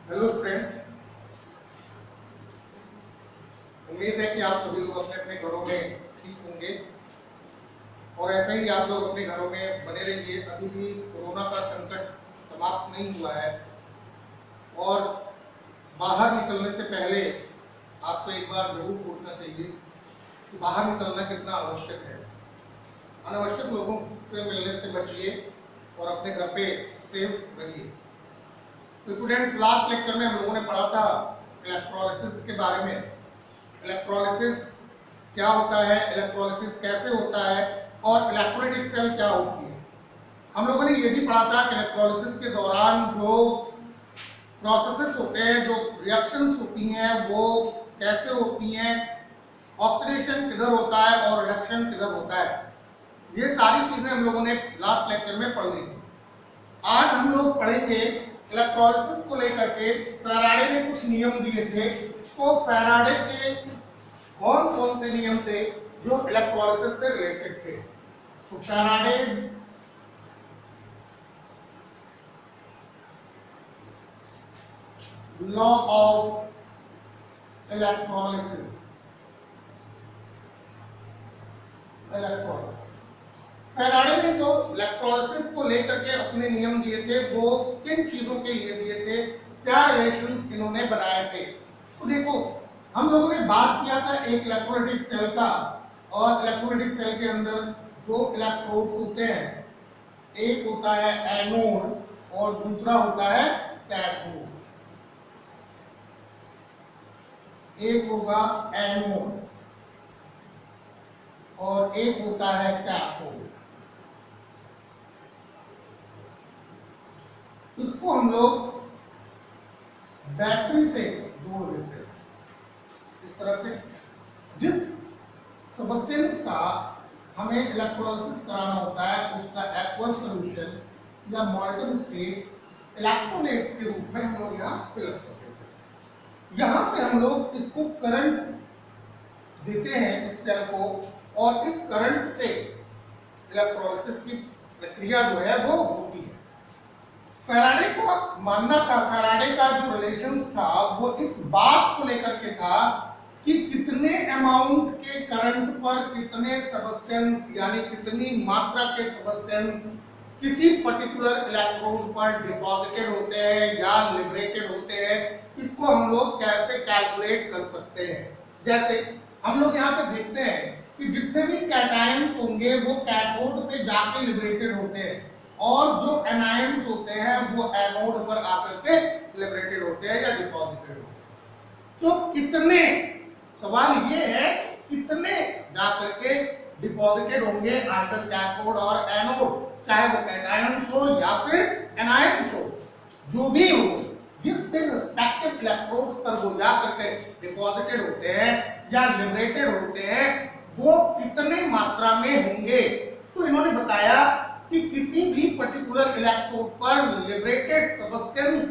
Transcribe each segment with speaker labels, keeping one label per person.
Speaker 1: Hello friends, उम्मीद है कि आप सभी लोग अपने अपने घरों में ठीक होंगे और ऐसे ही आप लोग अपने घरों में बने रहिए। अभी भी कोरोना का संकट समाप्त नहीं हुआ है और बाहर निकलने से पहले आपको एक बार जरूर सोचना चाहिए कि बाहर निकलना कितना आवश्यक है। अनावश्यक लोगों से मिलने से बचिए और अपने घर पे सेफ रहिए। तो स्टूडेंट्स, लास्ट लेक्चर में हम लोगों ने पढ़ा था इलेक्ट्रोलिसिस के बारे में। इलेक्ट्रोलिसिस क्या होता है, इलेक्ट्रोलिसिस कैसे होता है और इलेक्ट्रोलाइटिक सेल क्या होती है। हम लोगों ने ये भी पढ़ा था कि इलेक्ट्रोलिसिस के दौरान जो प्रोसेसेस होते हैं, जो रिएक्शंस होती हैं, वो कैसे होती हैं, ऑक्सीडेशन किधर होता है और रिडक्शन किधर होता है, ये सारी चीजें हम लोगों ने लास्ट लेक्चर में पढ़ ली थी। आज हम लोग पढ़ेंगे इलेक्ट्रोलिसिस को लेकर के फैराडे ने कुछ नियम दिए थे। तो फैराडे के कौन कौन से नियम थे जो इलेक्ट्रोलिसिस से रिलेटेड थे? तो Faraday's law of electrolysis. Faraday ने जो इलेक्ट्रोलिसिस को लेकर के अपने नियम दिए थे वो किन चीजों के लिए दिए थे, क्या रिलेशंस इन्होंने बनाए थे? तो देखो, हम लोगों ने बात किया था एक इलेक्ट्रोलाइटिक सेल का, और इलेक्ट्रोलाइटिक सेल के अंदर दो इलेक्ट्रोड्स होते हैं, एक होता है एनोड और दूसरा होता है कैथोड। एक होगा एनोड और एक होता है कैथोड। इसको हम लोग बैटरी से जोड़ देते हैं इस तरह से। जिस सब्सटेंस का हमें इलेक्ट्रोलिसिस कराना होता है उसका एक्वस सॉल्यूशन या मॉल्टन स्टेट इलेक्ट्रोलाइट्स के रूप में हम लोग यहाँ फिलअप करते हैं। यहाँ से हम लोग इसको करंट देते हैं इस सेल को, और इस करंट से इलेक्ट्रोलिसिस की प्रक्रिया जो है वो होती है। फैराडे को मानना था, फैराडे का जो रिलेशंस था वो इस बात को लेकर के था कि कितने अमाउंट के करंट पर कितने सबस्टेंस यानी कितनी मात्रा के सबस्टेंस किसी पर्टिकुलर इलेक्ट्रोड पर डिपॉजिटेड होते हैं या लिबरेटेड होते हैं, इसको हम लोग कैसे कैलकुलेट कर सकते हैं। जैसे हम लोग यहाँ पे देखते हैं कि जितने भी कैटायंस होंगे वो कैथोड पे जाके लिबरेटेड होते हैं, और जो एनायंस होते हैं वो एनोड पर आकर के लिबरेटेड होते हैं या डिपॉजिटेड होते हैं। तो कितने, सवाल ये है कितने जाकर के डिपॉजिटेड होंगे आइदर कैथोड और एनोड, चाहे वो कैटायंस हो या फिर एनायंस हो, जो भी हो, जिस भी रिस्पेक्टिव इलेक्ट्रोड्स पर वो जाकर के डिपॉजिटेड होते हैं या लिबरेटेड होते हैं, वो कितने मात्रा में होंगे। तो इन्होंने बताया कि किसी भी पर्टिकुलर इलेक्ट्रोड पर लिबरेटेड सब्सटेंस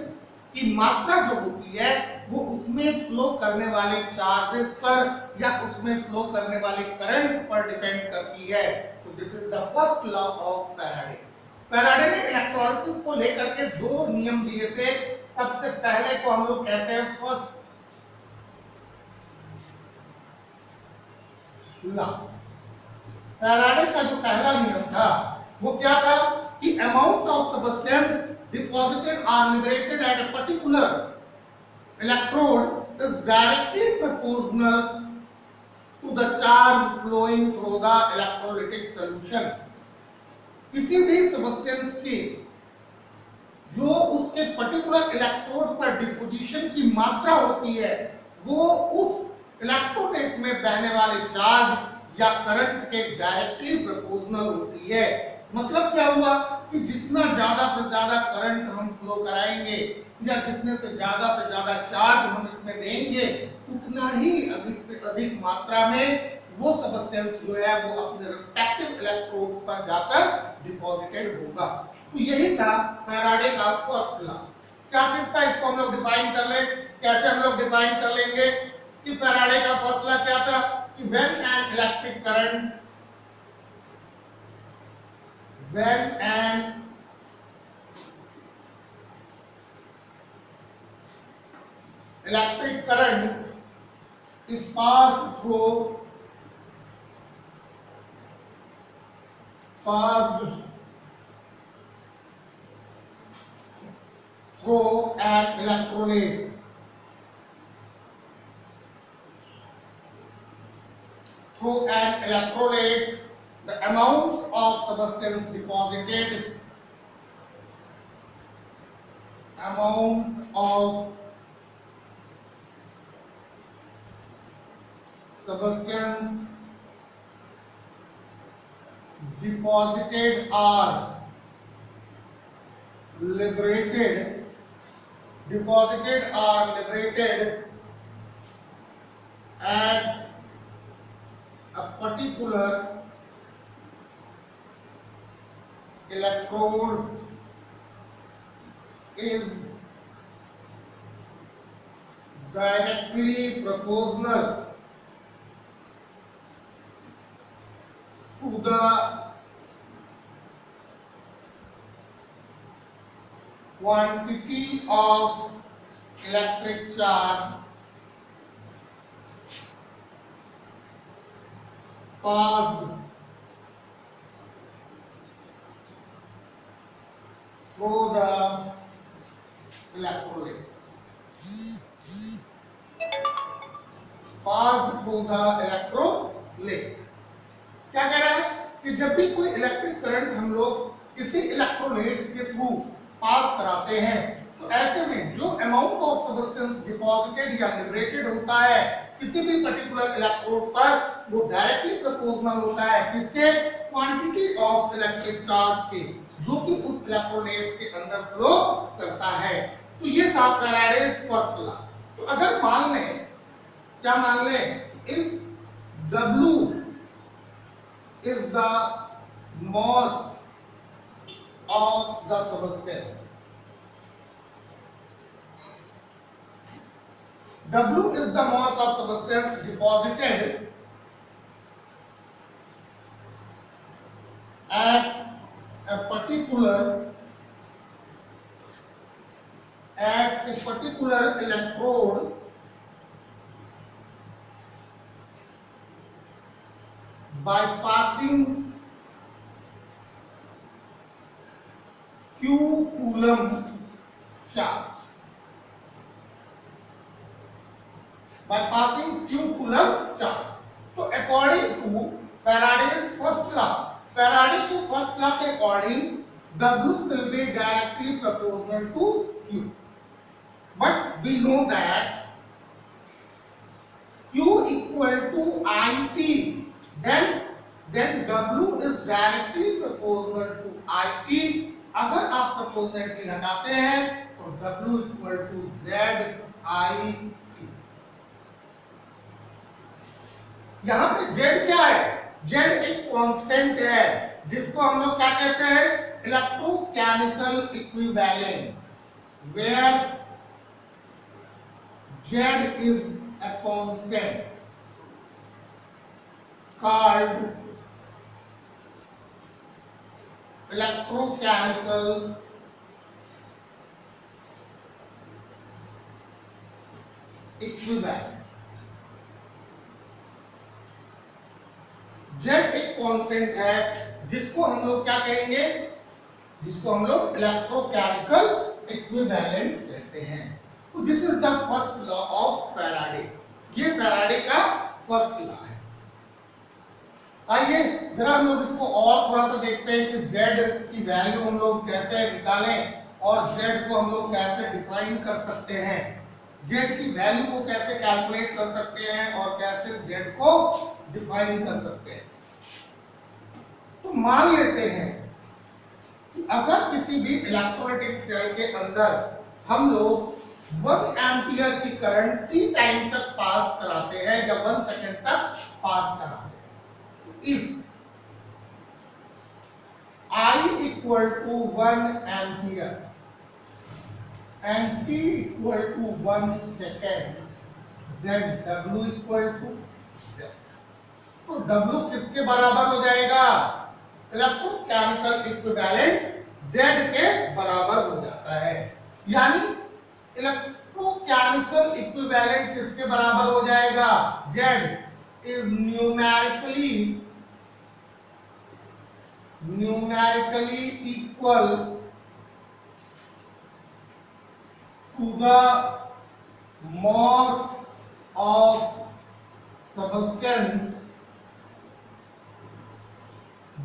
Speaker 1: की मात्रा जो होती है वो उसमें फ्लो करने वाले चार्जेस पर या उसमें फ्लो करने वाले करंट पर डिपेंड करती है। तो this is the first law of Faraday. Faraday ने इलेक्ट्रोलिसिस को लेकर के दो नियम दिए थे। सबसे पहले को हम लोग कहते हैं फर्स्ट लॉ। फैराडे का जो पहला नियम था वो क्या था कि amount of substance deposited or liberated at a particular electrode is directly proportional to the charge flowing through the electrolytic solution। किसी भी सब्सटेंस की जो उसके पर्टिकुलर इलेक्ट्रोड पर डिपोजिशन की मात्रा होती है वो उस इलेक्ट्रोलाइट में बहने वाले चार्ज या करंट के डायरेक्टली प्रोपोर्शनल होती है। मतलब क्या हुआ कि जितना ज्यादा से ज्यादा करंट हम फ्लो कराएंगे या जितने से ज्यादा चार्ज हम इसमें देंगे, उतना ही अधिक से अधिक मात्रा में वो सब्सटेंस जो है वो अपने रिस्पेक्टिव इलेक्ट्रोड पर जाकर डिपॉजिटेड होगा। तो यही था फैराडे का फर्स्ट लॉ। क्या चीज था, इसको हम लोग डिफाइन कर ले। कैसे हम लोग डिफाइन कर लेंगे कि फैराडे का फर्स्ट लॉ क्या था कि when an electric current when an electric current is passed through an electrolyte. Through an electrolyte, the amount of substance deposited are liberated at a particular electrode is directly proportional to the quantity of electric charge passed through the electrolyte. क्या कह रहा है कि जब भी कोई electric current हम लोग किसी इलेक्ट्रोलाइट्स के थ्रू पास कराते हैं तो ऐसे में जो अमाउंट ऑफ सब्सटेंस डिपॉजिटेड या लिबरेटेड होता है किसी भी पर्टिकुलर इलेक्ट्रोड पर वो डायरेक्टली प्रोपोर्शनल होता है किसके, क्वांटिटी ऑफ इलेक्ट्रिक चार्ज के, जो कि उस इलेक्ट्रोलाइट्स के अंदर फ्लो करता है। तो ये था फैराडे फर्स्ट लॉ। तो अगर मान लें, क्या मान लें, if W is the mass of the substance, W is the mass of substance deposited at a particular electrode by passing Q coulomb charge. By passing Q coulomb charge. तो according to Faraday's first law, Faraday के first law के according W will be directly proportional to Q. But we know that Q equal to IT. Then W is directly proportional to IT. अगर आप proportionality हटाते हैं तो W equal to ZIT. यहाँ पे Z क्या है? Z एक कांस्टेंट है जिसको हम लोग क्या कहते हैं, electrochemical equivalent, where Z is a constant called electrochemical equivalent. Z एक कांस्टेंट है जिसको हम लोग क्या कहेंगे, जिसको हम लोग इलेक्ट्रोकेमिकल इक्विवेलेंट कहते हैं। तो this is the first law of Faraday. ये फैराडे का फर्स्ट लॉ है। आइए जरा हम लोग इसको और थोड़ा सा देखते हैं कि Z की वैल्यू हम लोग कैसे निकालें और Z को हम लोग कैसे डिफाइन कर सकते हैं, Z की वैल्यू को कैसे कैलकुलेट कर सकते हैं और कैसे Z को डिफाइन कर सकते हैं। तो मान लेते हैं कि अगर किसी भी इलेक्ट्रोलाइटिक सेल के अंदर हम लोग 1 एम्पियर की करंट T टाइम तक पास कराते हैं या 1 सेकंड तक पास कराते हैं, if I equal to 1 ampere and T equal to 1 second, then W equal to Z. तो W किसके बराबर हो जाएगा, इलेक्ट्रोकेमिकल इक्विवेलेंट Z के बराबर हो जाता है। यानी इलेक्ट्रोकेमिकल इक्विवेलेंट किसके बराबर हो जाएगा? Z is numerically equal to the mass of substance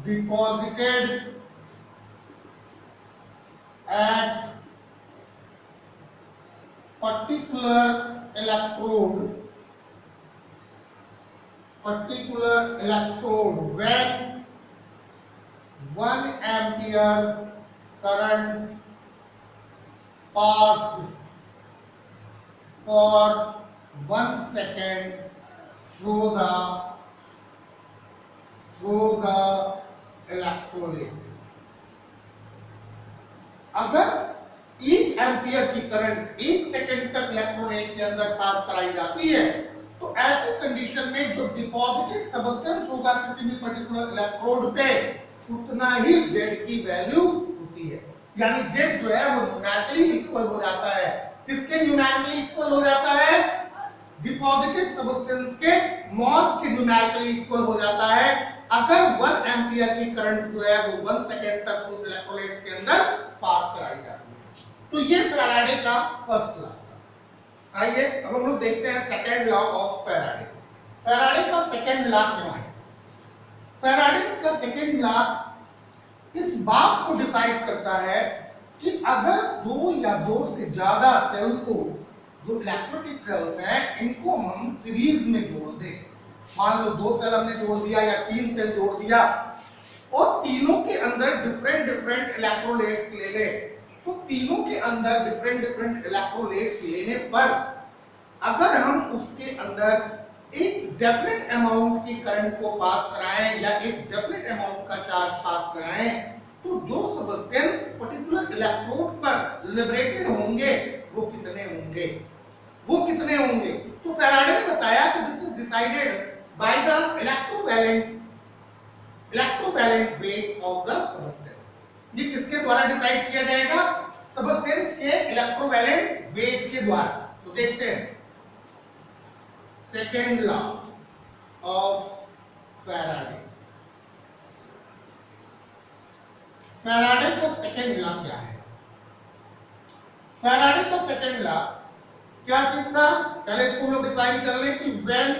Speaker 1: deposited at particular electrode when 1 ampere current passed for 1 second through the electrolyte. अगर 1 एम्पियर की करंट 1 सेकंड तक इलेक्ट्रोलाइट के अंदर पास कराई जाती है तो ऐसे कंडीशन में जो डिपॉजिटेड सब्सटेंस होगा किसी भी पर्टिकुलर इलेक्ट्रोड पे उतना ही Z की वैल्यू होती है। यानी Z जो है वो न्यूमेरिकली इक्वल हो जाता है। किसके न्यूमेरिकली इक्वल हो जाता है? डिपॉजिटेड सब्सटेंस के मॉस के न्यूमेरिकली इक्वल हो जाता है अगर 1 एम्पियर की करंट जो है वो 1 सेकंड तक उस इलेक्ट्रोलाइट के अंदर पास कराई जाती है। तो ये फैराडे का फर्स्ट लॉ था। आइए अब हम लोग देखते हैं second law of Faraday. Faraday का सेकंड लॉ क्या है? फैराडे का सेकंड लॉ इस बात को डिसाइड करता है कि अगर 2 या 2 से ज्यादा सेल को जो इलेक्ट्रोलिटिक सेल्स हैं इनको हम सीरीज में जोड़ दें, मान लो 2 सेल हमने जोड़ दिया या 3 सेल जोड़ दिया और तीनों के अंदर डिफरेंट इलेक्ट्रोलाइट्स ले ले, तो तीनों के अंदर डिफरेंट इलेक्ट्रोलाइट्स लेने पर अगर हम उसके अंदर एक डेफिनेट अमाउंट की करंट को पास कराएं या एक डेफिनेट अमाउंट का चार्ज पास कराएं तो जो सब्सटेंस पर्टिकुलर इलेक्ट्रोड पर लिबरेटेड होंगे वो कितने होंगे? तो फैराडे ने बताया कि this is decided by the electrovalent weight of the substance. ये किसके द्वारा डिसाइड किया जाएगा? सब्सटेंस के इलेक्ट्रोवैलेंट वेट के द्वारा। तो देखते हैं second law of Faraday. Faraday का सेकेंड लॉ क्या है? फैराडे का सेकेंड लॉ क्या चीज था? पहले इसको लोग डिफाइन कर लें कि when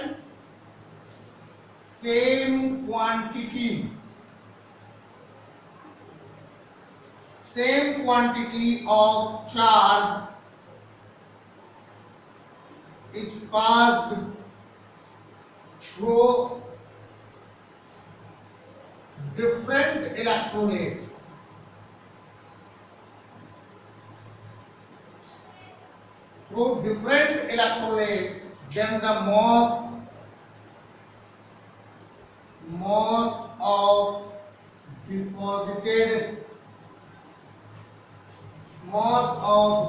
Speaker 1: same quantity of charge is passed through different electrolytes then the mass of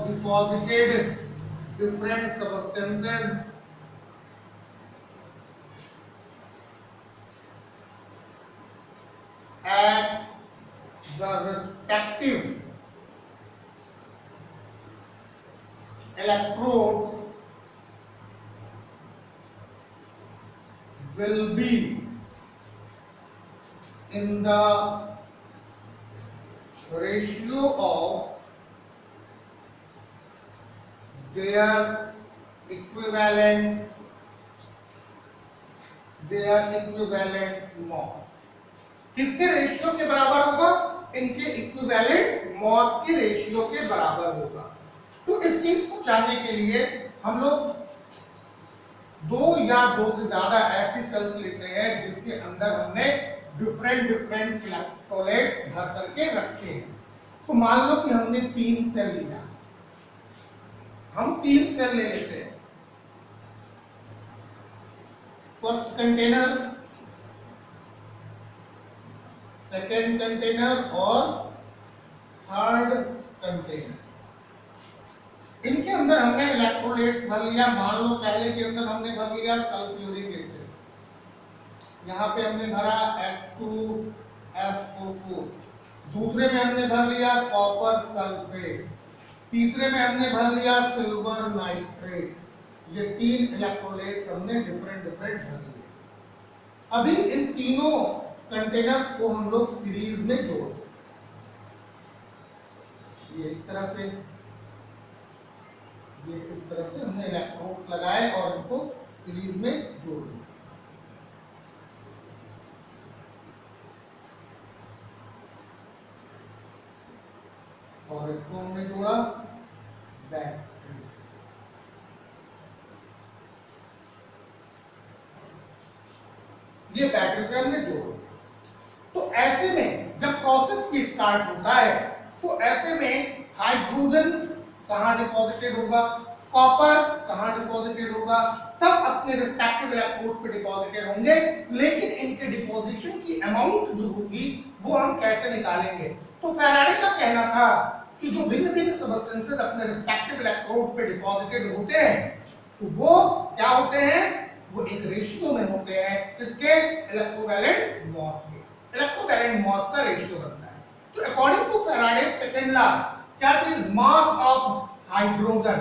Speaker 1: deposited different substances at the respective electrodes will be in the ratio of their equivalent mass। किसके ratio के बराबर होगा? इनके equivalent moss के ratio के बराबर होगा। तो इस चीज को जानने के लिए हम लोग 2 या 2 से ज्यादा ऐसी सेल्स लेते हैं जिसके अंदर हमने डिफरेंट इलेक्ट्रोलाइट्स भर करके रखे हैं। तो मान लो कि हमने 3 सेल लिया, हम 3 सेल ले लेते हैं। फर्स्ट कंटेनर, सेकेंड कंटेनर और थर्ड कंटेनर। इनके अंदर हमने इलेक्ट्रोलाइट्स भर लिया। मान लो पहले के अंदर हमने भर लिया सल्फ्यूरिक एसिड, यहाँ पे हमने भरा H2SO4, दूसरे में हमने भर लिया कॉपर सल्फेट, तीसरे में हमने भर लिया सिल्वर नाइट्रेट, ये 3 इलेक्ट्रोलाइट्स हमने डिफरेंट डिफरेंट भर लिए। अभी इन तीनों कंटेनर्स को हम लोग सीरीज में जोड़ दें। ये इस तरह से, ये इस तरह से हमने इलेक्ट्रोड्स लगाए और इनको सीरीज में जोड़ दिया। और इसको हमने जोड़ा बैटरी से। ये बैटरी से हमने जोड़ दिया। तो ऐसे में जब प्रोसेस की स्टार्ट होता है तो ऐसे में हाइड्रोजन कहां डिपॉजिटेड होगा, कॉपर कहां डिपॉजिटेड होगा, सब अपने रिस्पेक्टिव इलेक्ट्रोड पे डिपॉजिटेड होंगे। लेकिन इनके डिपॉजिशन की अमाउंट जो होगी वो हम कैसे निकालेंगे? तो फैराडे का कहना था कि जो भिन्न भिन्न सबस्टेंसेस अपने रिस्पेक्टिव इलेक्ट्रोड पे डिपॉजिटेड होते हैं तो वो क्या होते हैं, वो एक रेशियो में होते हैं, इसके इलेक्ट्रोवैलेंट मॉस के। इलेक्ट्रोवैलेंट मॉस का रेशियो बनता है। तो according to Faraday second law, क्या चीज, मास ऑफ हाइड्रोजन।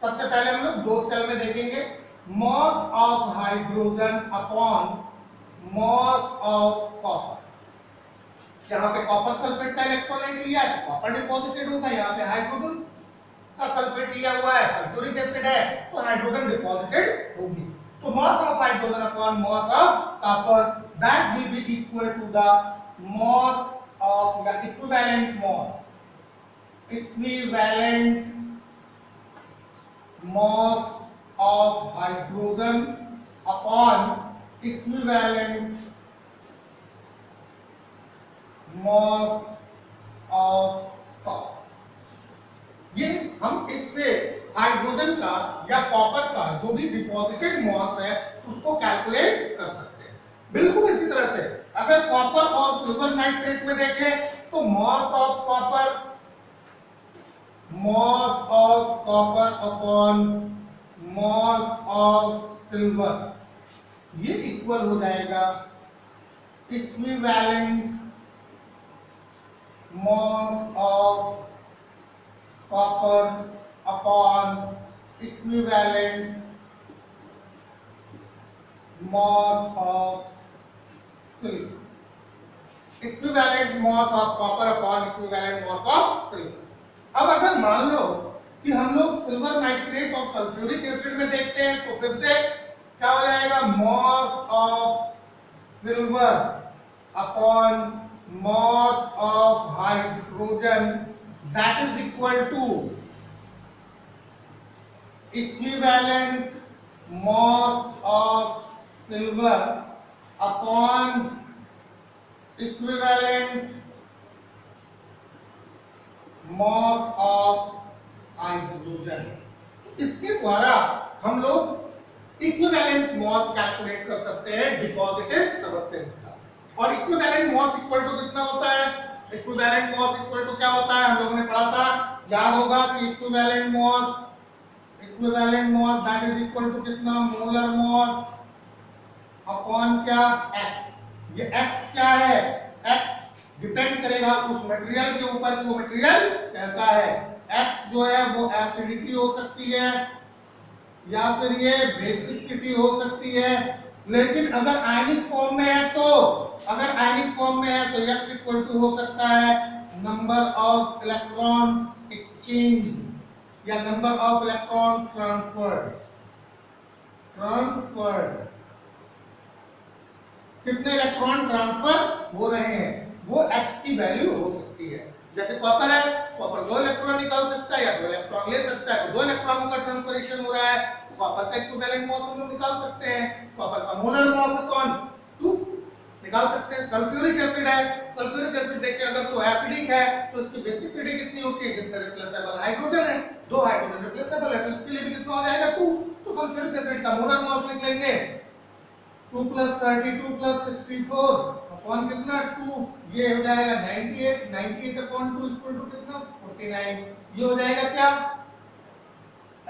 Speaker 1: सबसे पहले हम लोग दो सेल में देखेंगे, मास of hydrogen upon mass of copper. यहाँ पे कॉपर सल्फेट का इलेक्ट्रोलाइट लिया है तो कॉपर डिपॉजिटेड होगा, यहाँ पे हाइड्रोजन का सल्फेट लिया हुआ है, सल्फ्यूरिक एसिड है तो हाइड्रोजन डिपॉजिटेड होगी। तो mass of hydrogen upon mass of copper, that will be equal to the mass of या equivalent mass, equivalent mass of hydrogen upon equivalent mass of copper। ये हम इससे हाइड्रोजन का या कॉपर का जो भी डिपॉजिटेड मास है उसको कैलकुलेट कर सकते हैं। बिल्कुल इसी तरह से अगर कॉपर और सिल्वर नाइट्रेट में देखें तो mass of copper, mass of copper upon mass of silver, ये इक्वल हो जाएगा equivalent mass of copper upon equivalent mass of silver, equivalent mass of copper upon equivalent mass of silver। अब अगर मान लो कि हम लोग सिल्वर नाइट्रेट और सल्फ्यूरिक एसिड में देखते हैं तो फिर से क्या हो जाएगा, mass of silver upon mass of hydrogen, that is equal to equivalent mass of silver upon equivalent mass of hydrogen. इसके द्वारा हम लोग इक्विवेलेंट मास कैलकुलेट कर सकते हैं डिपॉजिटेड सबस्टेंस का। और इक्विवेलेंट मास इक्वल टू कितना होता है, इक्विवेलेंट मास इक्वल टू क्या होता है, हम लोगों ने पढ़ा था, याद होगा कि equivalent mass that is equal to कितना, मोलर मास अपॉन क्या, x। ये x क्या है, x डिपेंड करेगा उस मटेरियल के ऊपर कि वो मटेरियल कैसा है। x जो है वो एसिडिटी हो सकती है या फिर ये बेसिसिटी हो सकती है। लेकिन अगर आयनिक फॉर्म में है तो, अगर आयनिक फॉर्म में है तो x इक्वल टू हो सकता है नंबर ऑफ इलेक्ट्रॉन्स एक्सचेंज या नंबर ऑफ इलेक्ट्रॉन्स ट्रांसफर्ड। कितने इलेक्ट्रॉन ट्रांसफर हो रहे हैं वो x की वैल्यू हो सकती है। जैसे कॉपर है, कॉपर 2 इलेक्ट्रॉन निकाल सकता है या 2 इलेक्ट्रॉन ले सकता है, तो 2 इलेक्ट्रॉनों का ट्रांसफरेशन हो रहा है तो कॉपर का इक्विवेलेंट मास हम लोग निकाल सकते हैं, कॉपर का मोलर मास अपॉन 2 निकाल सकते हैं। सल्फ्यूरिक एसिड है, सल्फ्यूरिक एसिड देखिए अगर तो एसिडिक है तो इसकी बेसिसिटी कितनी होती है, जितना रिप्लेसेबल हाइड्रोजन है, 2 हाइड्रोजन रिप्लेसेबल है तो इसके लिए भी कितना हो जाएगा 2। तो सल्फ्यूरिक एसिड का मोलर मास लिख लेंगे 2 + 32 + 64 अपॉन कितना 2, ये हो जाएगा 98, 98 अपॉन 2 इक्वल टू कितना 49। ये हो जाएगा क्या,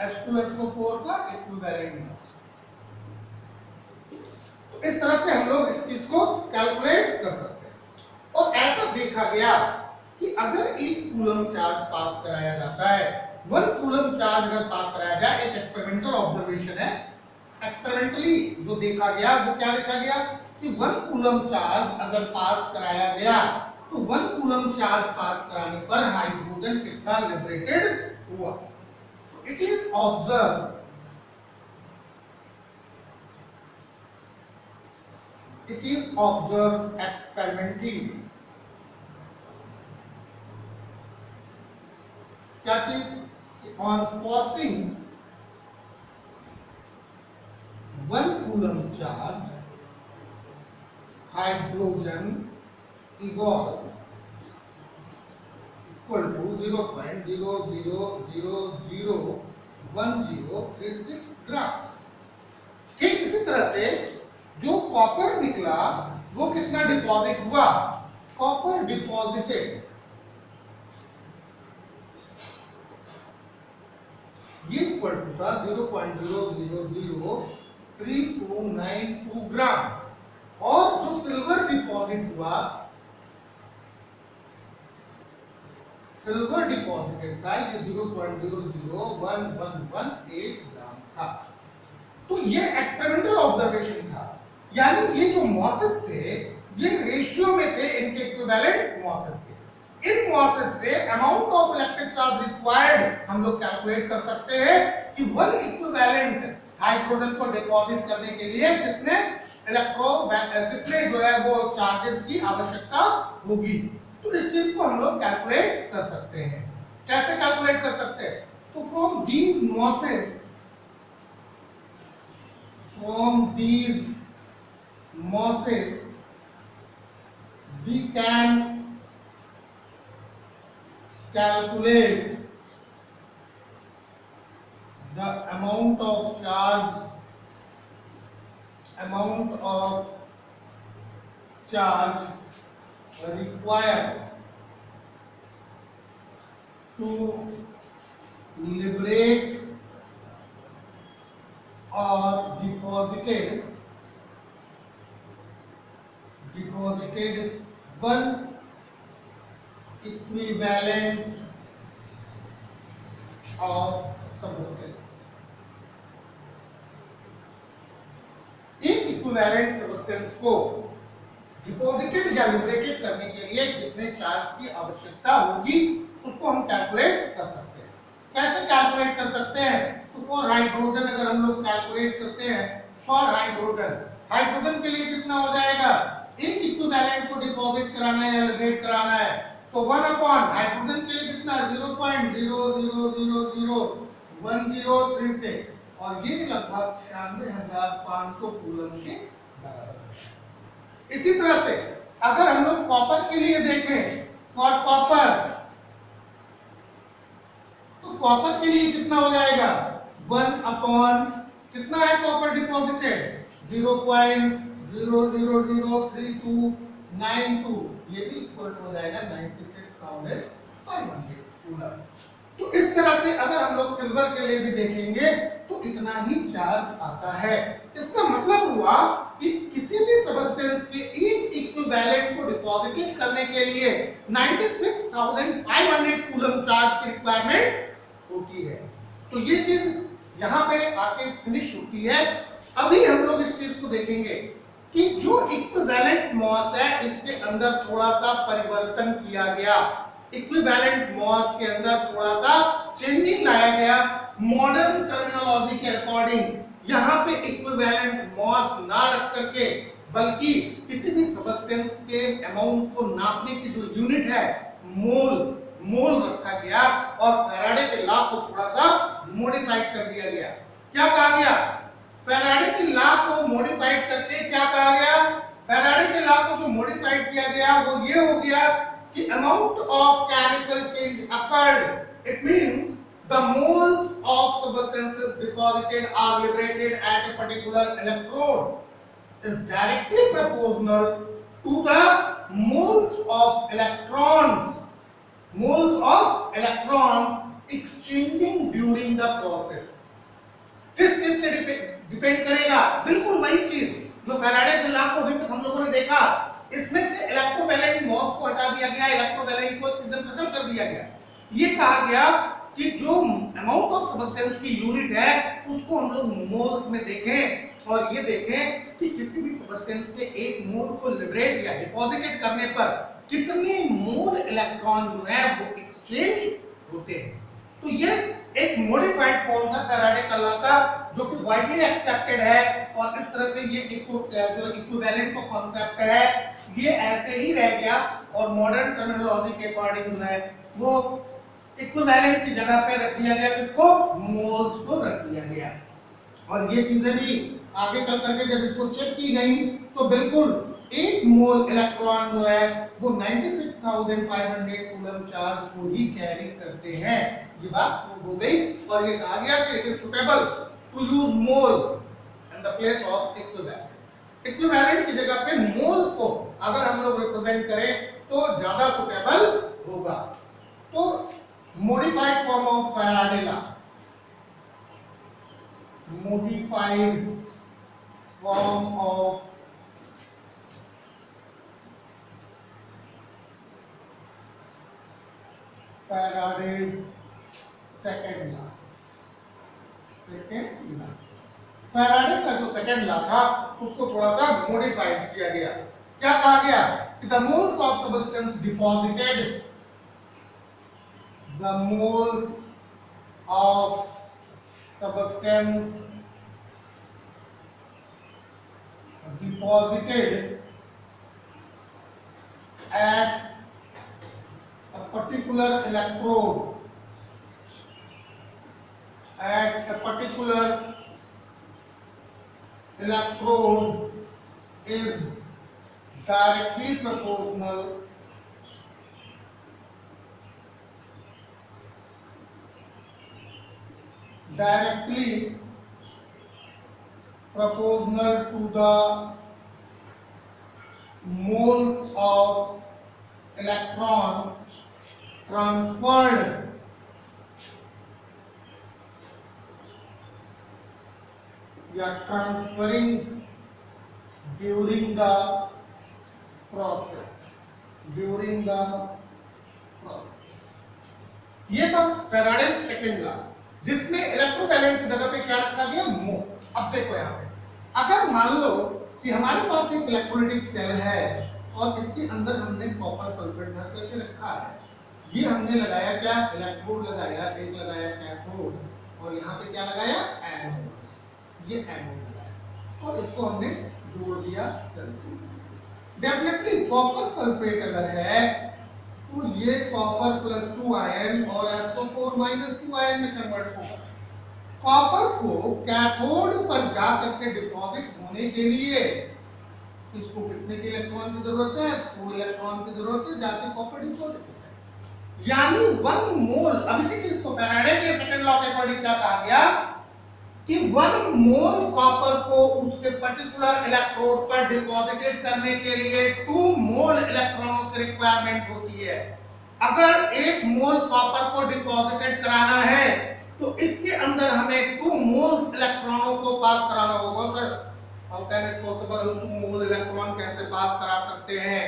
Speaker 1: H2SO4 का इक्विवेलेंट मास। तो इस तरह से हम लोग इस चीज को कैलकुलेट कर सकते हैं। और ऐसा देखा गया कि अगर 1 कूलम चार्ज पास कराया जाता है, 1 कूलम चार्ज अगर पास कराया जाए, एक एक्सपेरिमेंटल ऑब्जर्वेशन है, एक्सपेरिमेंटली जो देखा गया वो क्या देखा गया कि 1 कूलम चार्ज अगर पास कराया गया तो 1 कूलम चार्ज पास कराने पर हाइड्रोजन कितना लिबरेटेड हुआ। It is observe experimentally. क्या चीज? On passing 1 coulomb charge, hydrogen evolve equal to 0.00001036 ग्राम। ठीक इसी तरह से जो कॉपर निकला वो कितना डिपॉजिट हुआ? कॉपर डिपॉजिटेड, ये इक्वल टू था 0.000392 ग्राम। और जो सिल्वर डिपॉजिट हुआ, सिल्वर डिपॉजिटेड था, ये 0.001118 ग्राम था। तो ये एक्सपेरिमेंटल ऑब्जर्वेशन था, यानी ये जो मॉसेस थे ये रेशियो में थे इनके इक्विवेलेंट मॉसेस के। इन मॉसेस से amount of electric charge required हम लोग कैलकुलेट कर सकते हैं कि 1 इक्विवेलेंट हाइड्रोजन को डिपॉजिट करने के लिए कितने कितने जो है वो चार्जेस की आवश्यकता होगी। तो इस चीज को हम लोग कैलकुलेट कर सकते हैं। कैसे कैलकुलेट कर सकते हैं? तो from these mosses we can calculate the amount of charge required to liberate or deposited 1 equivalent of substance। एक इक्विवेलेंट सब्सटेंस को डिपॉजिटेड या लिबरेटेड करने के लिए कितने चार्ज की आवश्यकता होगी उसको हम कैलकुलेट कर सकते हैं। कैसे कैलकुलेट कर सकते हैं? तो फॉर हाइड्रोजन अगर हम लोग कैलकुलेट करते हैं, फॉर हाइड्रोजन के लिए कितना हो जाएगा? एक इक्विवेलेंट को डिपॉजिट कराना है या लिबरेट कराना है तो 1 अपॉन हाइड्रोजन के लिए कितना? 0.00001036 और ये लगभग 96,500 कूलम के बराबर है। इसी तरह से अगर हम लोग कॉपर के लिए देखें, फॉर कॉपर, तो कॉपर के लिए कितना हो जाएगा? 1 अपॉन कितना है कॉपर डिपॉजिटेड? 0.00003292, ये भी इक्वल हो जाएगा 96,500 कूलम। तो इस तरह से अगर हम लोग सिल्वर के लिए भी देखेंगे तो इतना ही चार्ज आता है। इसका मतलब हुआ कि किसी भी सब्सटेंस के एक इक्विवेलेंट को डिपॉजिटेड करने के लिए 96,500 कूलम चार्ज की रिक्वायरमेंट होती है। तो ये चीज यहाँ पे आके फिनिश होती है। अभी हम लोग इस चीज को देखेंगे कि जो इक्विवेलेंट मॉस है इसके अंदर थोड़ा सा परिवर्तन किया गया। इक्विवेलेंट मॉस के अंदर थोड़ा सा चेंजिंग लाया गया मॉडर्न टर्मिनोलॉजी के अकॉर्डिंग। यहाँ पे इक्विवेलेंट मॉस ना रख करके बल्कि किसी भी सब्सटेंस के अमाउंट को नापने की जो यूनिट है मोल रखा गया और फैराडे के लॉ को थोड़ा सा मॉडिफाइड कर दिया गया। क्या कहा गया? फैराडे के लॉ को मॉडिफाइड करके क्या कहा गया? फैराडे के लॉ को जो मॉडिफाइड किया गया वो ये हो गया कि amount of chemical change occurred. It means the moles of substances deposited are liberated at a particular electrode is directly proportional to the moles of electrons exchanging during the process। किस चीज से डिपेंड करेगा? बिल्कुल वही चीज जो Faraday के law को अभी तक हम लोगों ने देखा, इसमें से इलेक्ट्रोवैलेंट मॉस को हटा दिया गया, इलेक्ट्रोवैलेंट को एकदम खत्म कर दिया गया। ये कहा गया कि जो अमाउंट ऑफ सब्सटेंस की यूनिट है उसको हम लोग मोल्स में देखें और ये देखें कि किसी भी सब्सटेंस के एक मोल को लिबरेट या डिपॉजिटेड करने पर कितने मोल इलेक्ट्रॉन जो है वो एक्सचेंज होते हैं। तो ये एक मॉडिफाइड फॉर्म था फैराडे का लॉ का, जो कि वाइडली एक्सेप्टेड है और इस तरह से ये जो इक्विवेलेंट का कॉन्सेप्ट है ये ऐसे ही रह गया और मॉडर्न टर्मिनोलॉजी के अकॉर्डिंग जो है वो इक्विवेलेंट की जगह पे रख दिया गया, किसको, मोल्स को रख दिया गया। और ये चीजें भी आगे चल करके जब इसको चेक की गई तो बिल्कुल एक मोल इलेक्ट्रॉन जो है वो 96,500 कूलम चार्ज को ही कैरी करते हैं। ये बात प्रूव हो गई और ये कहा गया कि it is suitable to use mole in the place of equivalent. Equivalent की जगह पे मोल को अगर हम लोग रिप्रेजेंट करें तो ज्यादा सुटेबल होगा। तो modified form of Faraday law, modified form of Faraday's second law, Faraday का जो सेकंड लॉ था उसको थोड़ा सा मॉडिफाइड किया गया। क्या कहा गया कि the moles of substance deposited, the moles of substance deposited at a particular electrode is directly proportional to the moles of electron transferred या transferring during the process। ये था फैराडे सेकंड लॉ जिसमें इलेक्ट्रोवैलेंट की जगह पे क्या रखा गया, मोल। अब देखो यहाँ पे अगर मान लो कि हमारे पास एक इलेक्ट्रोलाइटिक सेल है और इसके अंदर हमने कॉपर सल्फेट भर करके रखा है, ये हमने लगाया क्या, इलेक्ट्रोड लगाया, एक लगाया कैथोड और यहाँ पे क्या लगाया, एनोड। ये एनोड लगाया और इसको हमने जोड़ दिया सेल से। डेफिनेटली कॉपर सल्फेट अगर है तो ये कॉपर प्लस 2 आयन और SO4 माइनस 2 आयन में कन्वर्ट होगा। कॉपर को कैथोड पर जा करके डिपॉजिट होने के लिए इसको कितने के इलेक्ट्रॉन की जरूरत है, 2 इलेक्ट्रॉन की जरूरत है, जाके कॉपर डिपॉजिट होता है। यानी 1 मोल, अब इसी चीज को फैराडे के सेकंड लॉ के अकॉर्डिंग क्या कहा गया कि 1 मोल कॉपर को उसके पर्टिकुलर इलेक्ट्रोड पर डिपॉजिटेड करने के लिए 2 मोल इलेक्ट्रॉनों की रिक्वायरमेंट होती है। अगर 1 मोल कॉपर को डिपॉजिटेड कराना है तो इसके अंदर हमें 2 मोल्स इलेक्ट्रॉनों को पास कराना होगा। How can it possible, 2 mole electron कैसे पास करा सकते हैं?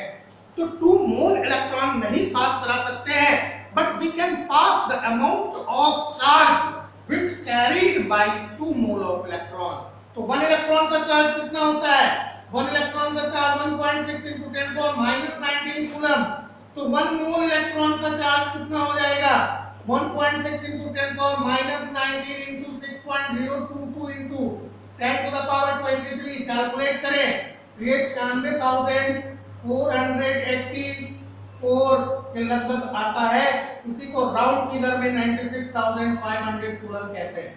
Speaker 1: तो 2 मोल इलेक्ट्रॉन नहीं पास करा सकते हैं, but we can pass the amount of charge which carried by 2 mole of electron। तो 1 इलेक्ट्रॉन का चार्ज कितना होता है, 1 इलेक्ट्रॉन का charge 1.6 into 10 power minus 19 coulomb. तो 1 मोल इलेक्ट्रॉन का चार्ज कितना हो जाएगा, 1.6 into 10 power minus 19 into 6.022 into 10 to the power 23। Calculate करें, ये 96,484 के लगभग आता है। इसी को राउंड फिगर में 96,500 कूलम कहते हैं।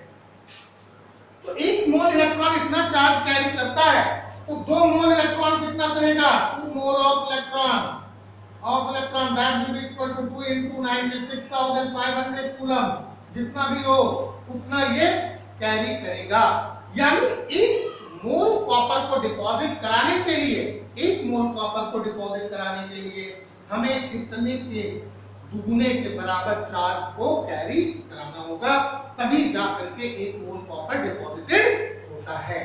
Speaker 1: तो 1 मोल इलेक्ट्रॉन इतना चार्ज कैरी करता है, तो 2 मोल इलेक्ट्रॉन कितना करेगा, 2 mole of electron that will be equal to 2 into 96,500 coulomb. जितना भी हो उतना ये कैरी करेगा। यानी 1 मोल कॉपर को डिपॉजिट कराने के लिए, 1 मोल कॉपर को डिपॉजिट कराने के लिए हमें कितने के दुगुने के बराबर चार्ज को कैरी कराना होगा, तभी जाकर के 1 मोल कॉपर डिपॉजिटेड होता है।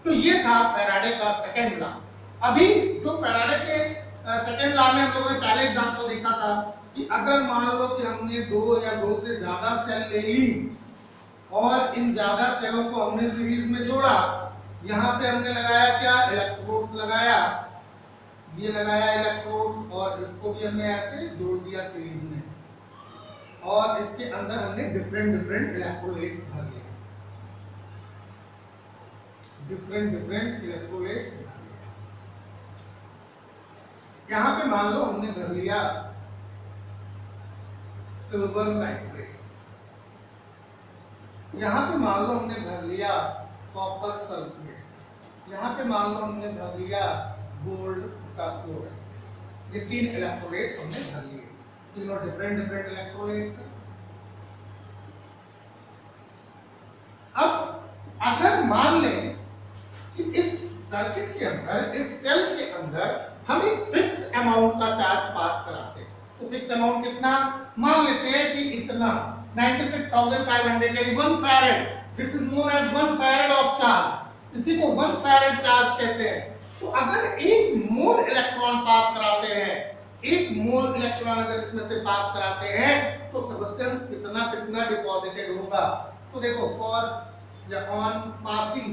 Speaker 1: तो ये था फैराडे का सेकंड लॉ। अभी जो फैराडे के सेकंड लॉ में हम लोगों ने पहले एग्जांपल देखा था कि अगर मान लो कि हमने दो या दो से ज्यादा सेल ले ली और इन ज्यादा सेलों को हमने सीरीज में जोड़ा, यहाँ पे हमने लगाया क्या, इलेक्ट्रोड्स लगाया, ये लगाया इलेक्ट्रोड्स, और इसको भी हमने ऐसे जोड़ दिया सीरीज में, और इसके अंदर हमने डिफरेंट डिफरेंट इलेक्ट्रोलाइट्स भर लिया, डिफरेंट इलेक्ट्रोलाइट्स भर लिया। यहाँ पे मान लो हमने भर लिया सिल्वर नाइट्रेट, यहाँ पे मान लो हमने भर लिया कॉपर सल्फेट, यहाँ पे मान लो हमने भर लिया गोल्ड का क्लोराइड। ये तीन इलेक्ट्रोलाइट्स हमने भर लिए, तीनों डिफरेंट इलेक्ट्रोलाइट्स हैं। अब अगर मान लें कि इस सर्किट के अंदर, इस सेल के अंदर हम एक फिक्स अमाउंट का चार्ज पास कराते हैं, तो फिक्स अमाउंट कितना मान लेते हैं कि इतना 96,500 यानी 1 farad, this is known as 1 farad of charge, इसी को 1 फैराड चार्ज कहते हैं। तो अगर 1 मोल इलेक्ट्रॉन पास कराते हैं, 1 मोल इलेक्ट्रॉन अगर इसमें से पास कराते हैं तो सब्सटेंस कितना डिपॉजिटेड होगा। तो देखो, फॉर या on passing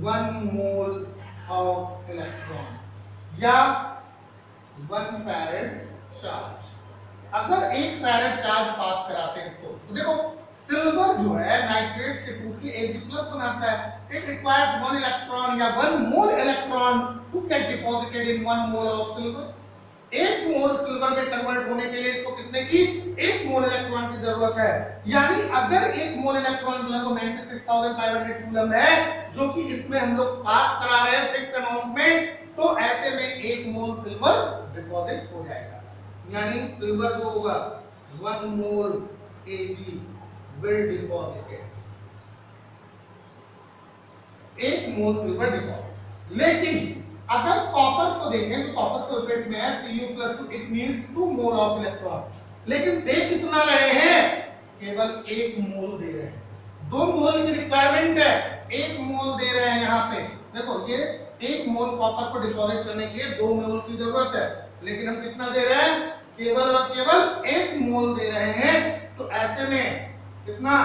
Speaker 1: 1 mole of electron या 1 फैराड चार्ज, अगर 1 फैराड चार्ज पास कराते हैं तो देखो सिल्वर जो है नाइट्रेट से टूट के Ag+ बनाता है, इट रिक्वायर्स 1 इलेक्ट्रॉन या 1 mole electron to get deposited in 1 mole of silver. 1 mole silver में कन्वर्ट होने के लिए इसको कितने की 1 मोल इलेक्ट्रॉन की जरूरत है, यानी अगर 1 मोल इलेक्ट्रॉन जो है वो 96,500 कूलम है जो कि इसमें हम लोग पास करा रहे हैं फिक्स अमाउंट में, तो ऐसे में 1 मोल सिल्वर डिपॉजिट हो जाएगा, यानी सिल्वर जो होगा 1 मोल Ag will deposited, 1 mole silver deposit. लेकिन अगर कॉपर को देखें तो कॉपर सल्फेट में है Cu+2, it means 2 mole of electron, लेकिन दे कितना रहे हैं, केवल 1 मोल दे रहे हैं। 2 मोल की रिक्वायरमेंट है, 1 मोल दे रहे हैं। यहाँ पे देखो ये 1 मोल कॉपर को डिपॉजिट करने के लिए 2 मोल की जरूरत है, लेकिन हम कितना दे रहे हैं, केवल और केवल 1 मोल दे रहे हैं। तो ऐसे में कितना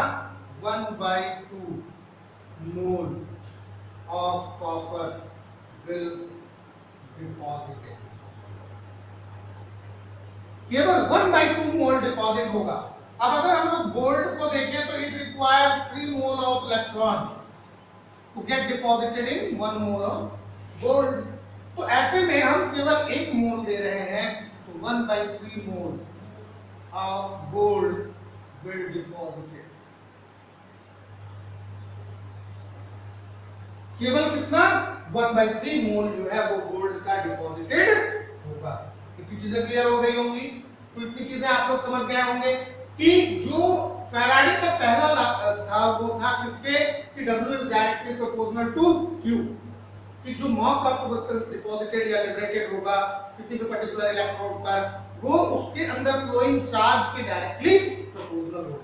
Speaker 1: 1/2 mole of copper will deposited, केवल 1/2 मोल डिपॉजिट होगा। अब अगर हम लोग गोल्ड को देखें तो it requires 3 mole of electron to get deposited in 1 mole of gold. तो ऐसे में हम केवल 1 मोल दे रहे हैं, तो 1/3 मोल ऑफ गोल्ड विल डिपॉजिटेड, केवल कितना 1/3 मोल जो है वो गोल्ड का डिपॉजिटेड होगा। इतनी चीजें क्लियर हो गई होंगी। तो इतनी चीजें आप लोग समझ गए होंगे कि जो फैराडे का पहला था वो था किसके, कि W is directly proportional to Q, कि जो मास ऑफ सब्सटेंस डिपॉजिटेड या लिबरेटेड होगा किसी भी पर्टिकुलर इलेक्ट्रोड पर, वो उसके अंदर फ्लोइंग चार्ज के डायरेक्टली प्रोपोर्शनल होगा।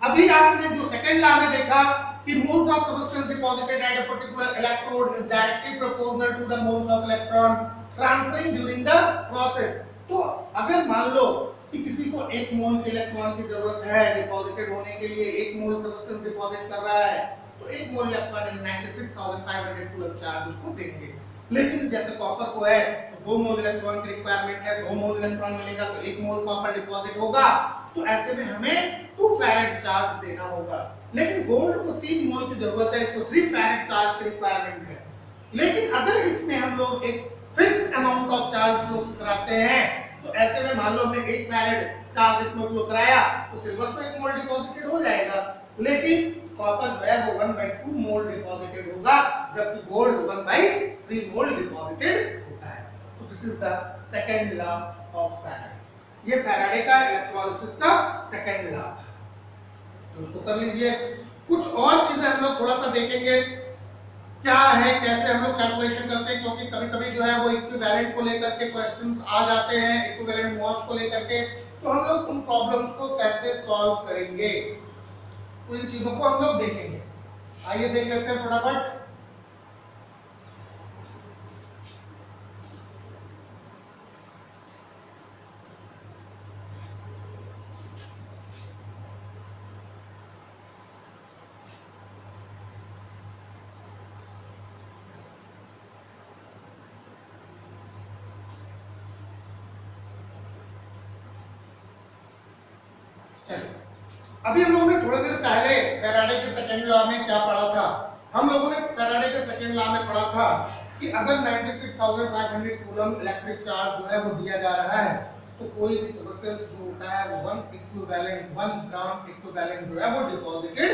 Speaker 1: अभी आपने जो सेकंड लॉ में देखा कि moles of substance deposited at a particular electrode is directly proportional to the moles of electron transferring during the process। तो अगर मान लो कि किसी को 1 मोल के इलेक्ट्रॉन की जरूरत है डिपॉजिटेड होने के लिए, 1 मोल सब्सटेंस डिपॉजिट कर रहा है, तो 1 मोल इलेक्ट्रॉन 96,500 कूलम चार्ज उसको देंगे। लेकिन जैसे कॉपर को है तो 2 मोल इलेक्ट्रॉन की रिक्वायरमेंट है, 2 मोल इलेक्ट्रॉन मिलेगा तो 1 मोल कॉपर डिपॉजिट होगा, तो ऐसे में हमें 2 फैराड चार्ज देना होगा। लेकिन गोल्ड को 3 मोल की जरूरत है, इसको 3 फैराड चार्ज की रिक्वायरमेंट है। लेकिन अगर इसमें हम लोग एक fix amount of charge flow कराते हैं, तो ऐसे में मान लो हमने 1 फैराड चार्ज इसमें फ्लो कराया तो सिल्वर तो 1 मोल डिपॉजिटेड हो जाएगा, लेकिन कॉपर जो है वो 1/2 मोल डिपॉजिटेड होगा, जबकि गोल्ड 1/3 मोल डिपॉजिटेड होता है। तो this is the second law of Faraday. ये फैराडे का इलेक्ट्रोलिसिस का सेकंड लॉ था, तो उसको कर लीजिए। कुछ और चीजें हम लोग थोड़ा सा देखेंगे क्या है, कैसे हम लोग कैलकुलेशन करते हैं, क्योंकि कभी-कभी जो है वो इक्विवेलेंट को लेकर के क्वेश्चंस आ जाते हैं, इक्विवेलेंट मॉस को लेकर के, तो हम लोग उन प्रॉब्लम्स को कैसे सॉल्व करेंगे, तो इन चीजों को हम लोग देखेंगे। आइए देख लेते हैं फटाफट। चलिए, अभी हम लोगों ने थोड़ी देर पहले फैराडे के सेकंड लॉ में क्या पढ़ा था? हम लोगों ने फैराडे के सेकंड लॉ में पढ़ा था कि अगर 96,500 कूलम इलेक्ट्रिक चार्ज जो है वो दिया जा रहा है तो कोई भी सब्सटेंस जो होता है वो 1 ग्राम इक्विवेलेंट जो है वो डिपॉजिटेड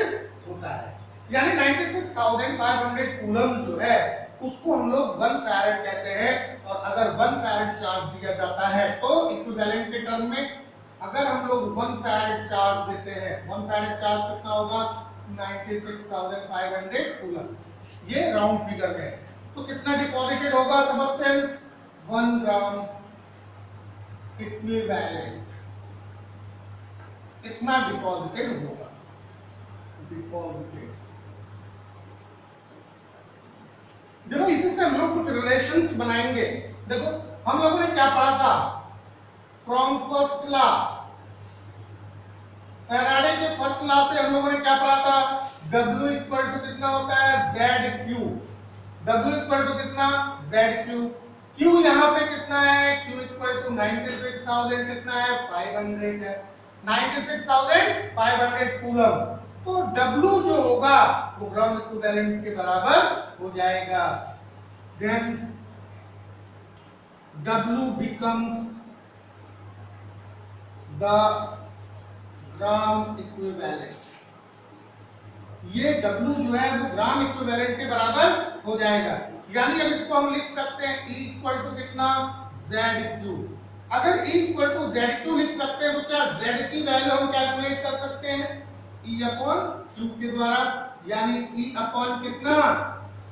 Speaker 1: होता है। यानी 96,500 कूलम जो है उसको हम लोग 1 फैराड कहते हैं, और अगर 1 फैराड चार्ज दिया जाता है तो इक्विवेलेंट के टर्म में अगर हम लोग 1 फैराड चार्ज देते हैं, 1 फैराड चार्ज कितना होगा? 96,500 कूलम। ये राउंड फिगर में है, तो कितना डिपॉजिटेड होगा सब्सटेंस? 1 ग्राम इक्विवेलेंट, इतना डिपॉजिटेड होगा। डिपॉजिटेड देखो, इसी से हम लोग कुछ रिलेशंस बनाएंगे। देखो, हम लोगों ने क्या पढ़ा था? फ्रॉम फर्स्ट लॉ, फैराडे के फर्स्ट लॉ से हम लोगों ने क्या पढ़ा था? W इक्वल टू कितना होता है? ZQ। W इक्वल टू कितना? ZQ। Q यहाँ पे कितना है? Q इक्वल टू 96,000 कितना है? 500 है। 96,500 कूलम। तो W जो होगा वो ग्राम इक्विवेलेंट के बराबर हो जाएगा। Then W becomes the gram equivalent. ये W जो है वो ग्राम इक्विवेलेंट के बराबर हो जाएगा। यानी अब इसको हम लिख सकते हैं E इक्वल टू कितना? ZQ। अगर E इक्वल टू ZQ लिख सकते हैं तो क्या Z की वैल्यू हम कैलकुलेट कर सकते हैं E अपॉन Q के द्वारा, यानी E अपॉन कितना?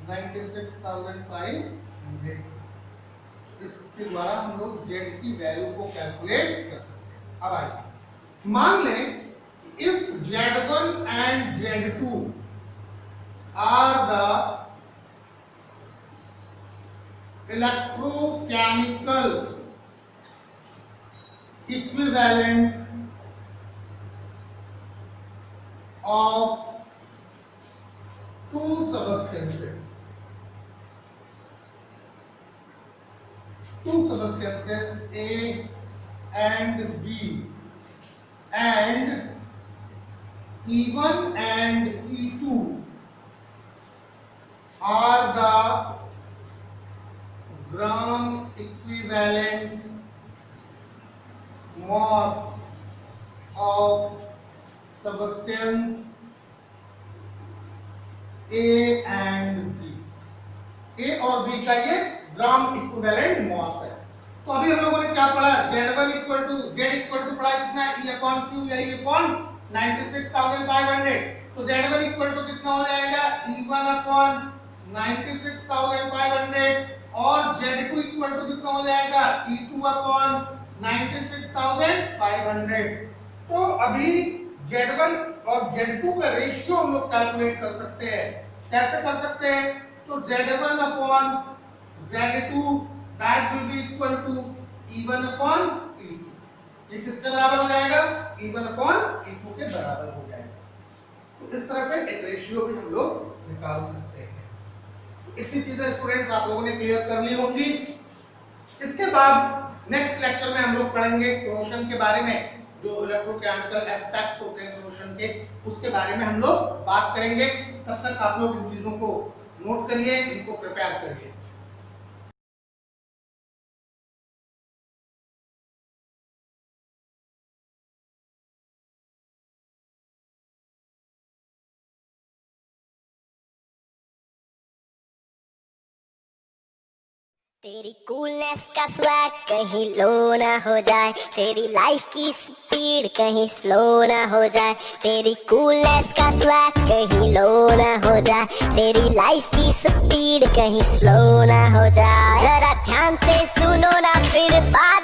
Speaker 1: 96,500। इसके द्वारा हम लोग Z की वैल्यू को कैलकुलेट कर सकते हैं। अब आइए, मान लें if Z1 and Z2 are the electrochemical equivalent of two substances, A and B, and E1 and E2 are the gram equivalent mass of substance A and B। A और B का ये ग्राम इक्विवेलेंट मास है। तो अभी हम लोगों ने क्या पढ़ा? Z1 इक्वल टू पढ़ा कितना है? E अपॉन Q, या E अपॉन 96,500। तो Z1 इक्वल टू कितना हो जाएगा? E1 अपॉन 96,500, और Z2 इक्वल टू कितना हो जाएगा? E2 upon 96,500। तो अभी Z1 और Z2 का रेशियो हम लोग कैलकुलेट कर सकते हैं। कैसे कर सकते हैं? तो Z1 upon Z2 that will be equal to E1 upon E2। ये किसके बराबर हो जाएगा? E1 अपॉन E2 के बराबर हो जाएगा। तो इस तरह से एक रेशियो भी हम लोग निकाल सकते हैं। तो इतनी चीजें स्टूडेंट्स आप लोगों ने क्लियर कर ली होंगी। इसके बाद नेक्स्ट लेक्चर में हम लोग पढ़ेंगे क्रोशन के बारे में, जो इलेक्ट्रोकेमिकल एस्पेक्ट्स होते हैं क्रोशन के, उसके बारे में हम लोग बात करेंगे। तब तक आप लोग इन चीजों को नोट करिए, इनको प्रिपेयर करिए।
Speaker 2: तेरी कूलनेस का स्वैग कहीं लो ना हो जाए, तेरी लाइफ की स्पीड कहीं स्लो ना हो जाए। तेरी कूलनेस का स्वैग कहीं लो ना हो जाए, तेरी लाइफ की स्पीड कहीं स्लो ना हो जाए। जरा ध्यान से सुनो ना फिर बाद